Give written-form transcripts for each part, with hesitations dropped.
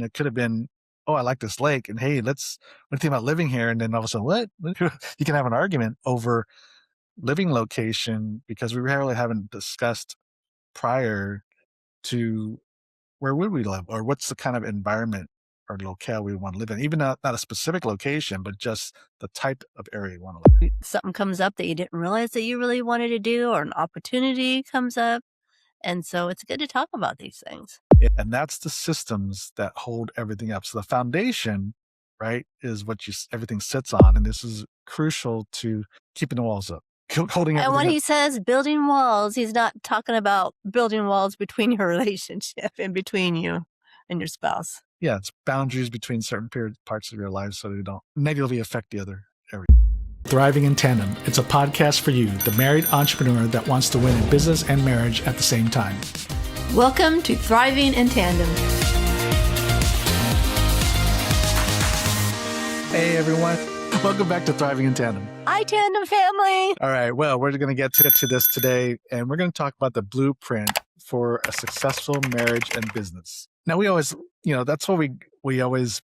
It could have been, oh, I like this lake, and hey, what do you think about living here? And then all of a sudden, what? You can have an argument over living location because we really haven't discussed prior to where would we live or what's the kind of environment or locale we want to live in, even not a specific location, but just the type of area you want to live in. Something comes up that you didn't realize that you really wanted to do, or an opportunity comes up. And so it's good to talk about these things. And that's the systems that hold everything up. So the foundation, right, is what everything sits on. And this is crucial to keeping the walls up, holding everything And when up. he says building walls, he's not talking about building walls between your relationship and between you and your spouse. Yeah, it's boundaries between certain parts of your life so they don't negatively affect the other area. Thriving in Tandem. It's a podcast for you, the married entrepreneur that wants to win in business and marriage at the same time. Welcome to Thriving in Tandem. Hey, everyone. Welcome back to Thriving in Tandem. Hi, Tandem family. All right. Well, we're going to get to this today, and we're going to talk about the blueprint for a successful marriage and business. Now, we always, that's what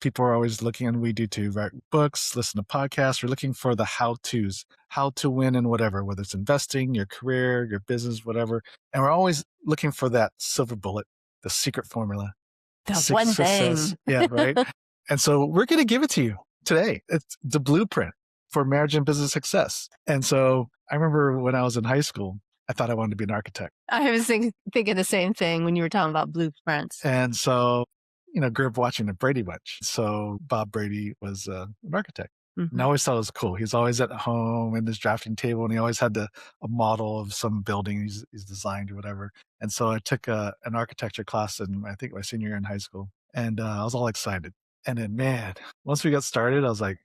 people are always looking, and we do too, write books, listen to podcasts. We're looking for the how-tos, how to win in whatever, whether it's investing, your career, your business, whatever. And we're always looking for that silver bullet, the secret formula. The one thing. Yeah, right. And so we're going to give it to you today. It's the blueprint for marriage and business success. And so I remember when I was in high school, I thought I wanted to be an architect. I was thinking the same thing when you were talking about blueprints. And so, grew up watching the Brady Bunch. So Bob Brady was an architect. Mm-hmm. And I always thought it was cool. He's always at home in his drafting table, and he always had a model of some building he's designed or whatever. And so I took an architecture class in, I think, my senior year in high school. And I was all excited. And then, man, once we got started, I was like,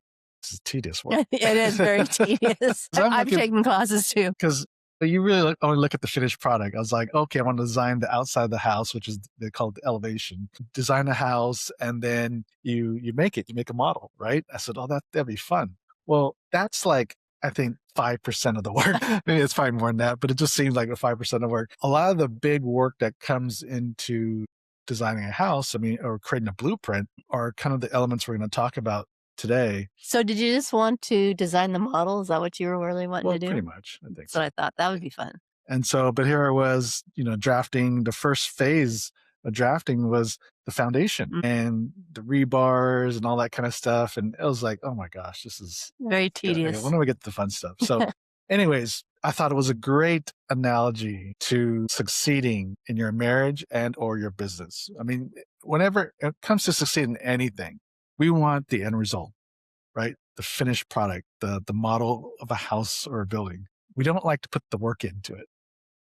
this is tedious work. It is very tedious. I've taken classes too. Because you really only look at the finished product. I was like, okay, I want to design the outside of the house, which is, they call it the elevation. Design the house, and then you make it. You make a model, right? I said, oh, that'd be fun. Well, that's like, I think 5% of the work. Maybe it's probably more than that, but it just seems like 5% of the work. A lot of the big work that comes into designing a house, or creating a blueprint, are kind of the elements we're going to talk about today. So did you just want to design the model? Is that what you were really wanting to do? Pretty much, I think. That's what I thought. That would be fun. And so, but here I was, drafting. The first phase of drafting was the foundation and the rebars and all that kind of stuff. And it was like, oh my gosh, this is very tedious. When do we get to the fun stuff? So anyways, I thought it was a great analogy to succeeding in your marriage and or your business. Whenever it comes to succeeding in anything, we want the end result, right? The finished product, the model of a house or a building. We don't like to put the work into it,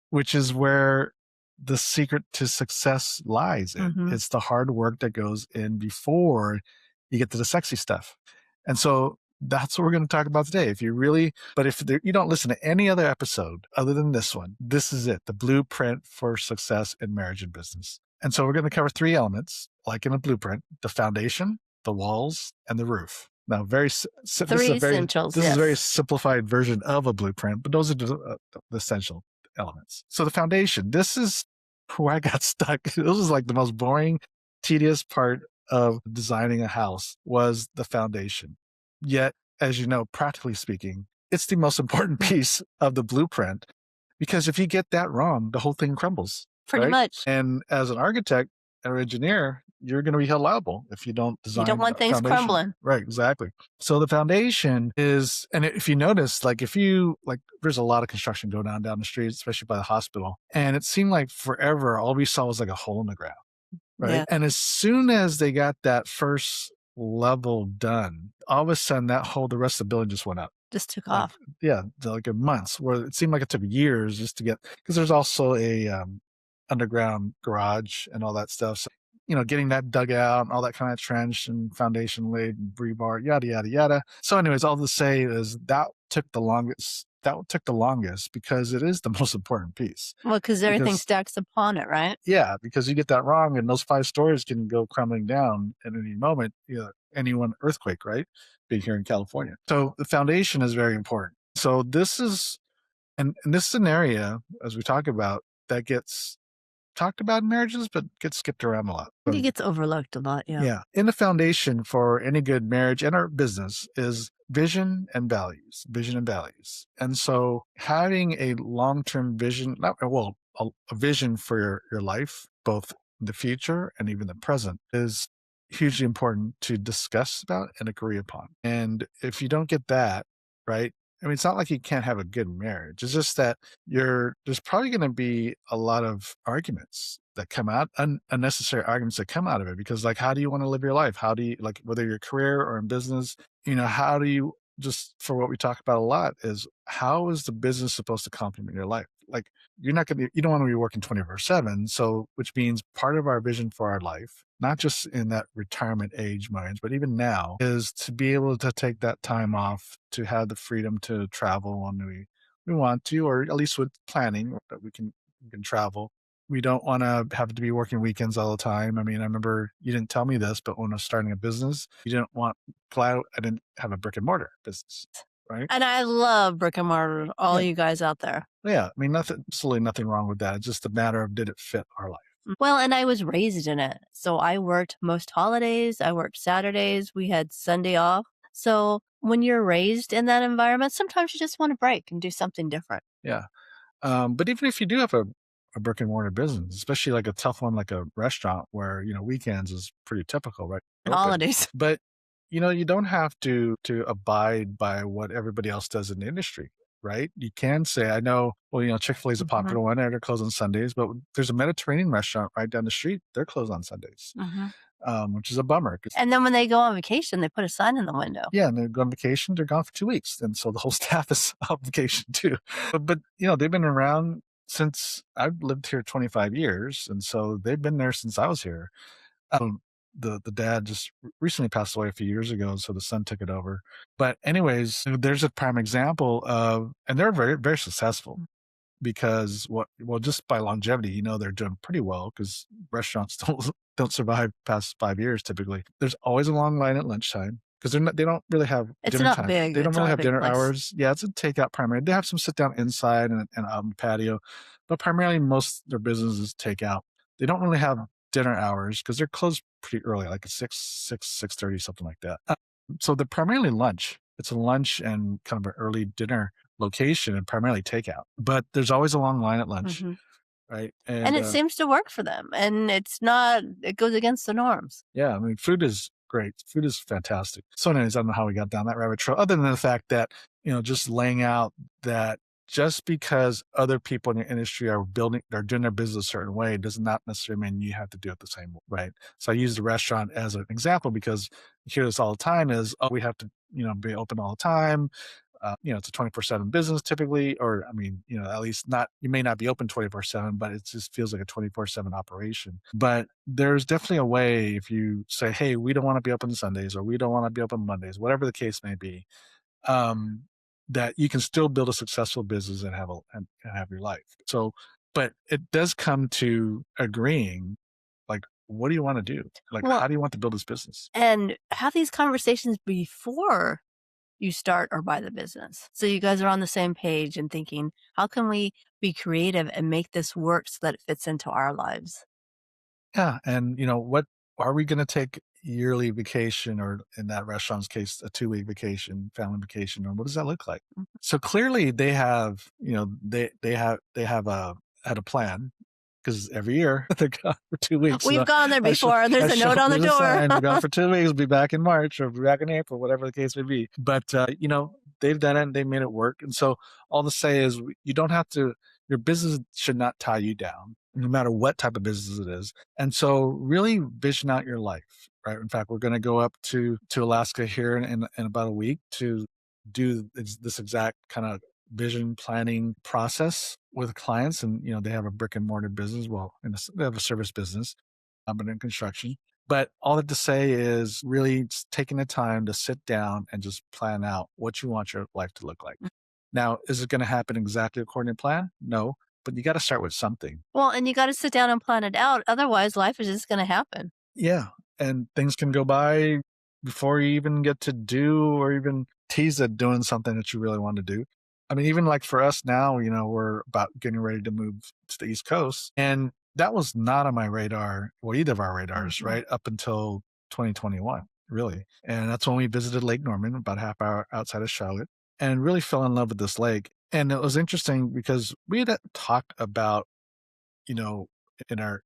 which is where the secret to success lies in. Mm-hmm. It's the hard work that goes in before you get to the sexy stuff. And so that's what we're going to talk about today. If you don't listen to any other episode other than this one, this is it, the blueprint for success in marriage and business. And so we're going to cover 3 elements, like in a blueprint: the foundation, the walls, and the roof. Now, this is a very simplified version of a blueprint, but those are the essential elements. So the foundation, this is where I got stuck. This was like the most boring, tedious part of designing a house, was the foundation. Yet, as you know, practically speaking, it's the most important piece of the blueprint, because if you get that wrong, the whole thing crumbles. Pretty much. And as an architect or engineer, you're going to be held liable if you don't design. You don't want things crumbling. Right, exactly. So the foundation is, and if you notice, there's a lot of construction going on down the street, especially by the hospital. And it seemed like forever, all we saw was like a hole in the ground, right? Yeah. And as soon as they got that first level done, all of a sudden the rest of the building just went up. Just took off. Yeah, like in months, where it seemed like it took years just to get, because there's also a underground garage and all that stuff. So, getting that dug out and all that kind of trench and foundation laid and rebar, yada, yada, yada. So anyways, all to say is that took the longest. That took the longest because it is the most important piece. Well, because everything stacks upon it, right? Yeah, because you get that wrong and those 5 stories can go crumbling down at any moment. Any one earthquake, right? Being here in California. So the foundation is very important. So this is, and this is an area, as we talk about, that gets talked about in marriages, but gets skipped around a lot. It gets overlooked a lot, yeah. Yeah. In the foundation for any good marriage and our business is vision and values, vision and values. And so having a long-term vision, not, well, a vision for your life, both in the future and even the present, is hugely important to discuss about and agree upon. And if you don't get that, right? I mean, it's not like you can't have a good marriage. It's just that there's probably going to be a lot of arguments that come out, unnecessary arguments that come out of it. Because, like, how do you want to live your life? How do you, like, whether your career or in business, how do you, just for what we talk about a lot, is how is the business supposed to complement your life? Like, you don't want to be working 24/7. So, which means part of our vision for our life, not just in that retirement age mind, but even now, is to be able to take that time off, to have the freedom to travel when we want to, or at least with planning that we can travel. We don't want to have to be working weekends all the time. I mean, I remember you didn't tell me this, but when I was starting a business, you didn't want, I didn't have a brick and mortar business, right? And I love brick and mortar, all Yeah. you guys out there. Yeah. I mean, absolutely nothing wrong with that. It's just a matter of, did it fit our life? Well, and I was raised in it. So I worked most holidays, I worked Saturdays, we had Sunday off. So when you're raised in that environment, sometimes you just want to break and do something different. Yeah. But even if you do have a brick and mortar business, especially like a tough one, like a restaurant where, weekends is pretty typical, right? And Open. holidays. But, you don't have to abide by what everybody else does in the industry, right? You can say, I know, well, Chick-fil-A is a popular one, and they're closed on Sundays, but there's a Mediterranean restaurant right down the street. They're closed on Sundays, which is a bummer. And then when they go on vacation, they put a sign in the window. Yeah, and they go on vacation, they're gone for 2 weeks, and so the whole staff is on vacation too. But they've been around since I've lived here 25 years, and so they've been there since I was here. The dad just recently passed away a few years ago, so the son took it over. But anyways, there's a prime example of, and they're very, very successful because just by longevity, they're doing pretty well because restaurants don't survive past 5 years typically. There's always a long line at lunchtime because they don't really have It's dinner not time. big. They don't It's really not a have big dinner place. hours. Yeah, it's a takeout primarily. They have some sit down inside and out on the patio, but primarily most of their business is takeout. They don't really have dinner hours because they're closed pretty early, like at 6:30, something like that. So they're primarily lunch. It's a lunch and kind of an early dinner location and primarily takeout. But there's always a long line at lunch, right? And it seems to work for them. And it goes against the norms. Yeah, I mean, food is great. Food is fantastic. So anyways, I don't know how we got down that rabbit trail, other than the fact that, just laying out that just because other people in your industry are doing their business a certain way does not necessarily mean you have to do it the same way, right? So I use the restaurant as an example because you hear this all the time is, oh, we have to, be open all the time. It's a 24/7 business typically, or I mean, at least not, you may not be open 24/7, but it just feels like a 24/7 operation. But there's definitely a way if you say, hey, we don't want to be open Sundays or we don't want to be open Mondays, whatever the case may be, um, that you can still build a successful business and and have your life. So, but it does come to agreeing, like, what do you want to do? Like, Well, how do you want to build this business? and have these conversations before you start or buy the business. So you guys are on the same page and thinking, how can we be creative and make this work so that it fits into our lives? Yeah, and what are we going to take yearly vacation, or in that restaurant's case, a 2 week vacation, family vacation, or what does that look like? So clearly, they have, they have had a plan because every year they're gone for 2 weeks. We've gone there before. There's a note on the there's a sign, we're gone door. for 2 weeks. We'll be back in March or be back in April, whatever the case may be. But they've done it and they made it work. And so all to say is, you don't have to. Your business should not tie you down, no matter what type of business it is. And so really vision out your life, right? In fact, we're going to go up to Alaska here in about a week to do this exact kind of vision planning process with clients. And, they have a brick and mortar business. Well, they have a service business, but in construction. But all that to say is really just taking the time to sit down and just plan out what you want your life to look like. Now, is it going to happen exactly according to plan? No, but you got to start with something. Well, and you got to sit down and plan it out. Otherwise, life is just going to happen. Yeah. And things can go by before you even get to do or even tease at doing something that you really want to do. I mean, even like for us now, we're about getting ready to move to the East Coast. And that was not on my radar, well, either of our radars, Mhm. right, up until 2021, really. And that's when we visited Lake Norman, about a half hour outside of Charlotte, and really fell in love with this lake. And it was interesting because we had talked about, you know, in our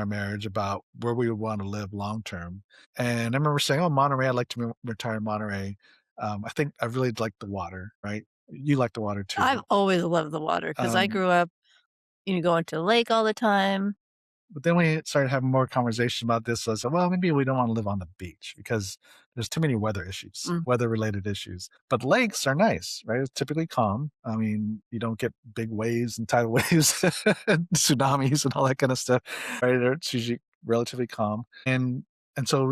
marriage about where we would want to live long term. And I remember saying, "Oh, Monterey, I'd like to retire in Monterey." I think I really like the water, right? You like the water too, I've always loved the water because I um, grew up, going to the lake all the time. but then we started having more conversation about this. So I said, well, maybe we don't want to live on the beach because there's too many weather issues, Mm. weather related issues. But lakes are nice, right? It's typically calm. I mean, you don't get big waves and tidal waves, and tsunamis and all that kind of stuff, right? It's usually relatively calm. And so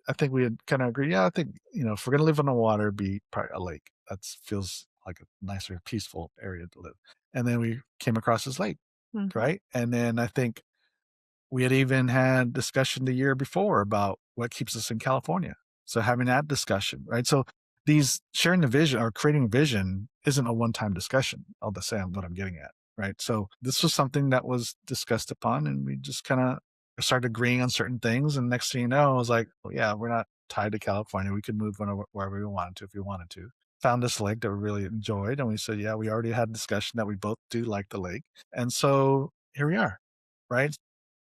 I think we had kind of agreed, yeah, I think, if we're going to live on the water, be probably a lake. That feels like a nicer, peaceful area to live. And then we came across this lake, Mhm. right? And then I think we had even had discussion the year before about what keeps us in California. So having that discussion, right? So these sharing the vision or creating vision isn't a one-time discussion. I'll just say what I'm getting at, right? So this was something that was discussed upon, and we just kind of started agreeing on certain things. And next thing you know, I was like, well, yeah, we're not tied to California. We could move wherever we wanted to if we wanted to. Found this lake that we really enjoyed, and we said, yeah, we already had a discussion that we both do like the lake, and so here we are, right?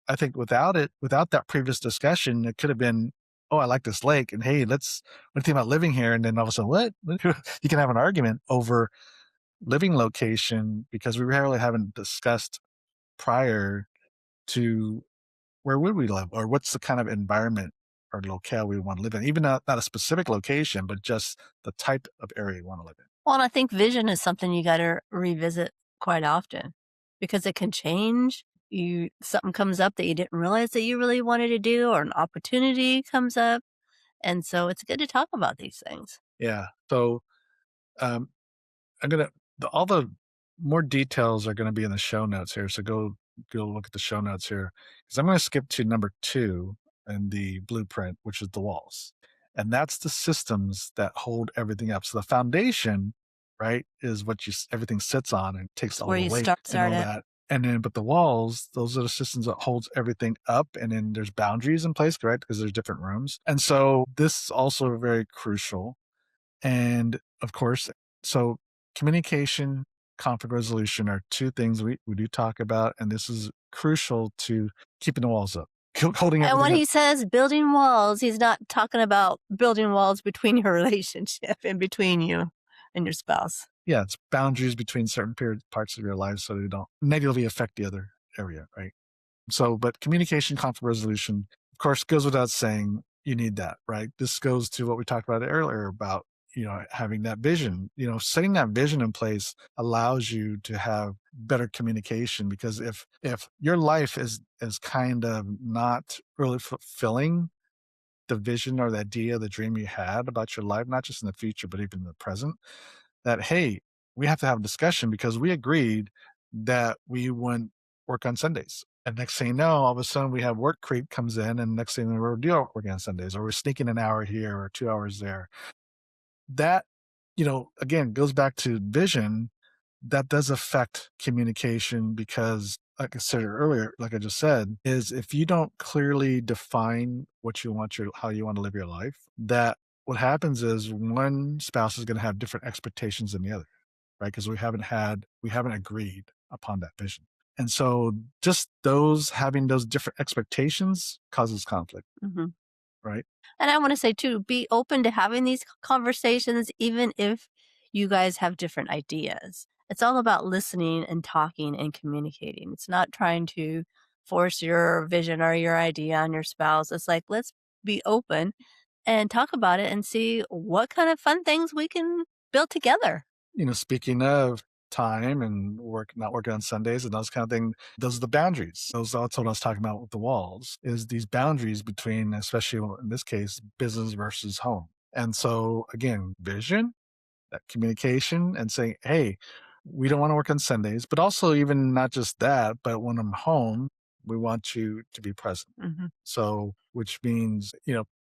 I think without that previous discussion, it could have been, "Oh, I like this lake, and hey, what do you think about living here?" And then all of a sudden, "What?" You can have an argument over living location because we really haven't discussed prior to where would we live or what's the kind of environment or locale we want to live in, even not a specific location, but just the type of area you want to live in. Well, and I think vision is something you gotta revisit quite often because it can change. Something comes up that you didn't realize that you really wanted to do, or an opportunity comes up, and so it's good to talk about these things. Yeah. So, um, I'm gonna all the more details are gonna be in the show notes here, so go look at the show notes here because 'cause I'm gonna skip to number 2 in the blueprint, which is the walls, and that's the systems that hold everything up. So the foundation, right, is what everything sits on and takes It's all where the you weight and start all at. that, and then but the walls, those are the systems that holds everything up, and then there's boundaries in place, correct? Because there's different rooms, and so this is also very crucial. And of course, so communication, conflict resolution are two things we do talk about. And this is crucial to keeping the walls up, holding And when everything up. he says building walls, he's not talking about building walls between your relationship and between you and your spouse. Yeah, it's boundaries between certain parts of your life so they don't negatively affect the other area, right? So, but communication, conflict resolution, of course, goes without saying, you need that, right? This goes to what we talked about earlier about, having that vision, setting that vision in place allows you to have better communication because if your life is kind of not really fulfilling the vision or the idea, the dream you had about your life, not just in the future, but even in the present, that, hey, we have to have a discussion because we agreed that we wouldn't work on Sundays. And next thing you know, all of a sudden we have work creep comes in, and next thing we're doing working on Sundays, or we're sneaking an hour here or 2 hours there. That, again, goes back to vision. That does affect communication because, like I said earlier, like I just said, is if you don't clearly define what you want how you want to live your life, that what happens is one spouse is going to have different expectations than the other, right? Because we haven't agreed upon that vision. And so just having those different expectations causes conflict, Mhm. right? And I wanna say too, be open to having these conversations even if you guys have different ideas. It's all about listening and talking and communicating. It's not trying to force your vision or your idea on your spouse. It's like, let's be open and talk about it and see what kind of fun things we can build together. Speaking of time and not working on Sundays and those kind of things, those are the boundaries. That's what I was talking about with the walls, is these boundaries between, especially in this case, business versus home. And so again, vision, that communication and saying, hey, we don't want to work on Sundays, but also even not just that, but when I'm home, we want you to be present. Mhm. So, which means,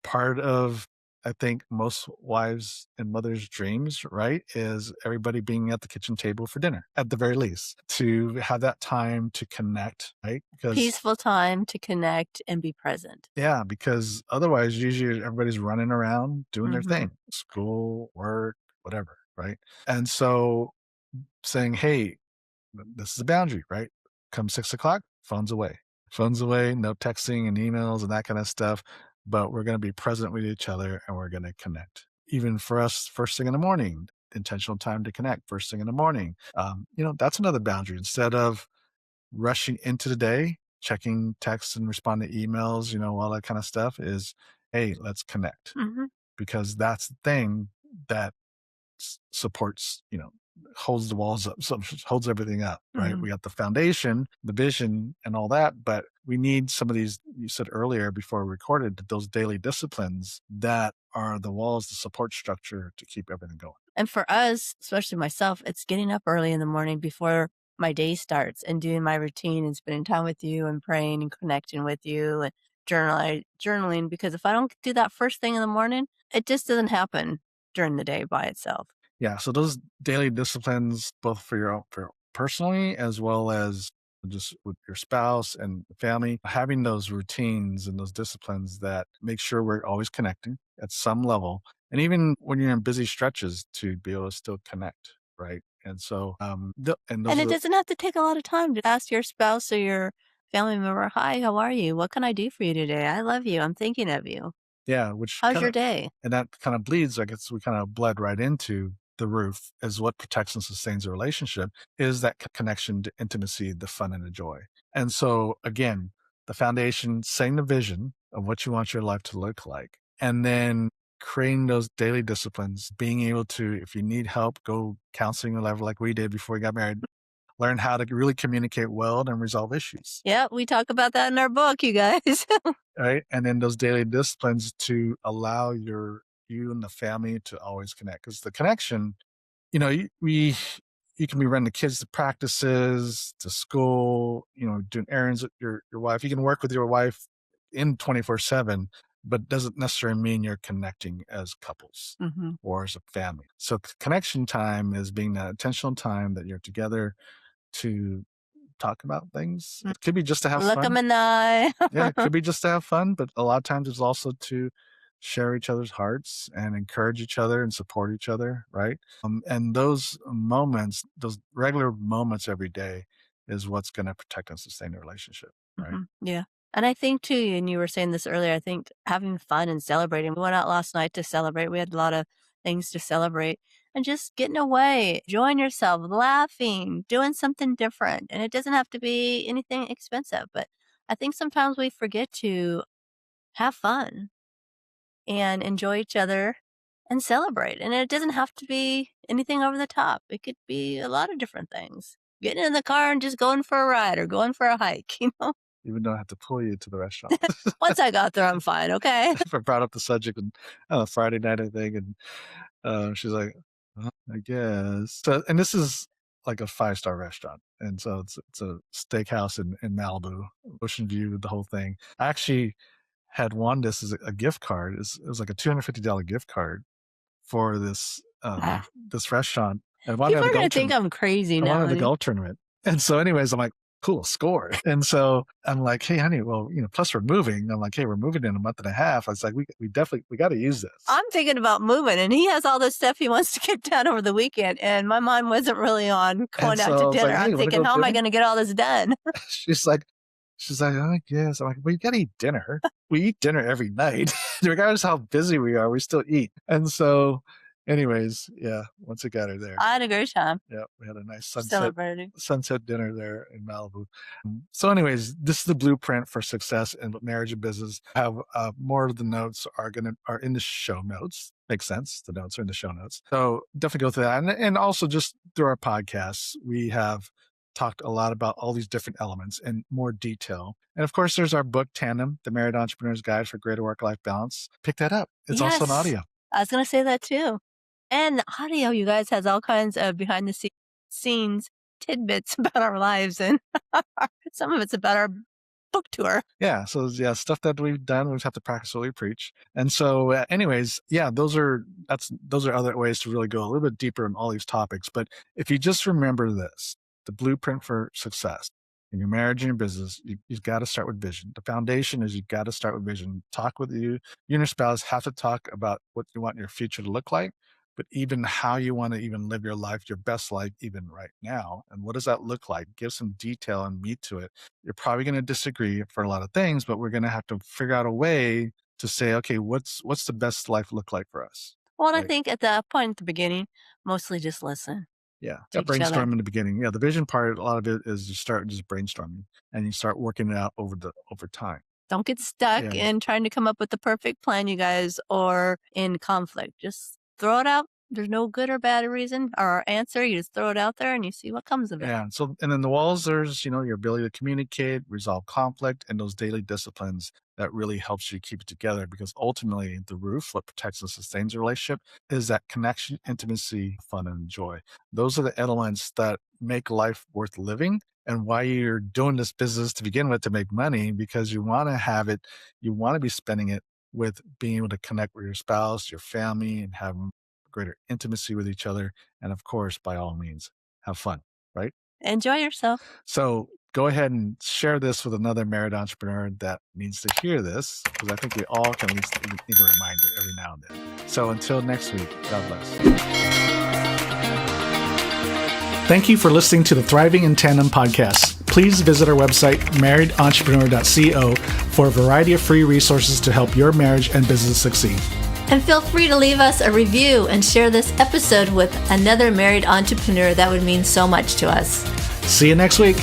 part of I think most wives and mothers' dreams, right, is everybody being at the kitchen table for dinner, at the very least, to have that time to connect, right? Because Peaceful time to connect and be present. yeah, because otherwise, usually everybody's running around doing their Mhm. thing, school, work, whatever, right? And so saying, hey, this is a boundary, right? Come 6 o'clock, phone's away. Phone's away, no texting and emails and that kind of stuff. But we're going to be present with each other and we're going to connect. Even for us, first thing in the morning, intentional time to connect first thing in the morning. That's another boundary. Instead of rushing into the day, checking texts and responding to emails, all that kind of stuff is, hey, let's connect Mhm. because that's the thing that supports, holds the walls up, so holds everything up, right? Mhm. We got the foundation, the vision, and all that, but we need some of these. You said earlier before we recorded that those daily disciplines that are the walls, the support structure to keep everything going. And for us, especially myself, it's getting up early in the morning before my day starts and doing my routine and spending time with you and praying and connecting with you and journaling because if I don't do that first thing in the morning, it just doesn't happen during the day by itself. Yeah, so those daily disciplines, both for your own, personally as well as just with your spouse and family, having those routines and those disciplines that make sure we're always connecting at some level, and even when you're in busy stretches, to be able to still connect, right? And so, and And those it are the, doesn't have to take a lot of time to ask your spouse or your family member, "Hi, how are you? What can I do for you today? I love you. I'm thinking of you. yeah, which How's kind your of, day?" and that kind of bleeds. I guess we kind of bled right into the roof is what protects and sustains a relationship is that connection to intimacy, the fun and the joy. And so again, the foundation, setting the vision of what you want your life to look like, and then creating those daily disciplines, being able to, if you need help, go counseling or whatever, like we did before we got married, learn how to really communicate well and resolve issues. Yeah, we talk about that in our book, you guys. Right. And then those daily disciplines to allow you and the family to always connect. Because the connection, you can be running the kids to practices, to school, doing errands with your wife. You can work with your wife in 24/7, but doesn't necessarily mean you're connecting as couples Mhm. or as a family. So connection time is being that intentional time that you're together to talk about things. Mm. It could be just to have Look them fun. in the eye. Yeah, it could be just to have fun, but a lot of times it's also to share each other's hearts and encourage each other and support each other, right? And those moments, those regular moments every day is what's going to protect and sustain the relationship, right? Mhm. Yeah. And I think too, and you were saying this earlier, I think having fun and celebrating. We went out last night to celebrate. We had a lot of things to celebrate and just getting away, enjoying yourself, laughing, doing something different. And it doesn't have to be anything expensive, but I think sometimes we forget to have fun and enjoy each other and celebrate. And it doesn't have to be anything over the top. It could be a lot of different things. Getting in the car and just going for a ride or going for a hike, you know? Even though I have to pull you to the restaurant. Once I got there, I'm fine, okay? I brought up the subject on Friday night, I think, and she's like, I guess. So, and this is like a five-star restaurant, and so it's a steakhouse in Malibu, Ocean View, the whole thing. I actually had won this as a gift card. It was like a $250 gift card for this restaurant. And I wanted at People the are gonna golf think tournament. I'm crazy I now, wanted the honey. golf tournament. And so anyways, I'm like, cool, score. And so I'm like, hey, honey, well, plus we're moving. I'm like, hey, we're moving in a month and a half. I was like, we definitely we got to use this. I'm thinking about moving, and he has all this stuff he wants to get done over the weekend, and my mind wasn't really on And going out so to I was dinner. like, hey, I'm you want to thinking, go "How am I dinner? gonna get all this done?" She's like, I guess. I'm like, well, you got to eat dinner. We eat dinner every night, regardless of how busy we are. We still eat. And so, anyways, yeah. Once I got her there, I had a great time yeah, we had a nice celebrating. sunset dinner there in Malibu. So, anyways, this is the blueprint for success in marriage and business. Have more of the notes are in the show notes. Makes sense. The notes are in the show notes. So definitely go through that, and also just through our podcasts, we have talked a lot about all these different elements in more detail. And of course, there's our book Tandem, The Married Entrepreneur's Guide for Greater Work-Life Balance. Pick that up. It's also an Yes, audio. I was gonna say that too. And the audio, you guys, has all kinds of behind the scenes tidbits about our lives, and some of it's about our book tour. Yeah. So yeah, stuff that we've done, we have to practice what we preach. And so, anyways, yeah, those are other ways to really go a little bit deeper in all these topics. But if you just remember this, the blueprint for success in your marriage and your business, you've got to start with vision. The foundation is you've got to start with vision. Talk with you and your spouse have to talk about what you want your future to look like, but even how you want to even live your life, your best life, even right now. And what does that look like? Give some detail and meat to it. You're probably going to disagree for a lot of things, but we're going to have to figure out a way to say, okay, what's the best life look like for us? Well, I Right. think at that point at the beginning, mostly just listen Yeah. to Yeah. each other. Brainstorm in the beginning. Yeah. The vision part, a lot of it is you start just brainstorming and you start working it out over time. Don't get stuck Yeah. in trying to come up with the perfect plan, you guys, or in conflict. Just throw it out. There's no good or bad reason or answer. You just throw it out there and you see what comes of it. Yeah. So, and then the walls, there's, your ability to communicate, resolve conflict, and those daily disciplines that really helps you keep it together. Because ultimately, the roof, what protects and sustains a relationship, is that connection, intimacy, fun, and joy. Those are the elements that make life worth living and why you're doing this business to begin with to make money, because you want to have it, you want to be spending it with being able to connect with your spouse, your family, and have greater intimacy with each other. And of course, by all means, have fun, right? Enjoy yourself. So go ahead and share this with another married entrepreneur that needs to hear this, because I think we all can at least need a reminder every now and then. So until next week, God bless. Thank you for listening to the Thriving in Tandem podcast. Please visit our website, marriedentrepreneur.co, for a variety of free resources to help your marriage and business succeed. And feel free to leave us a review and share this episode with another married entrepreneur. That would mean so much to us. See you next week.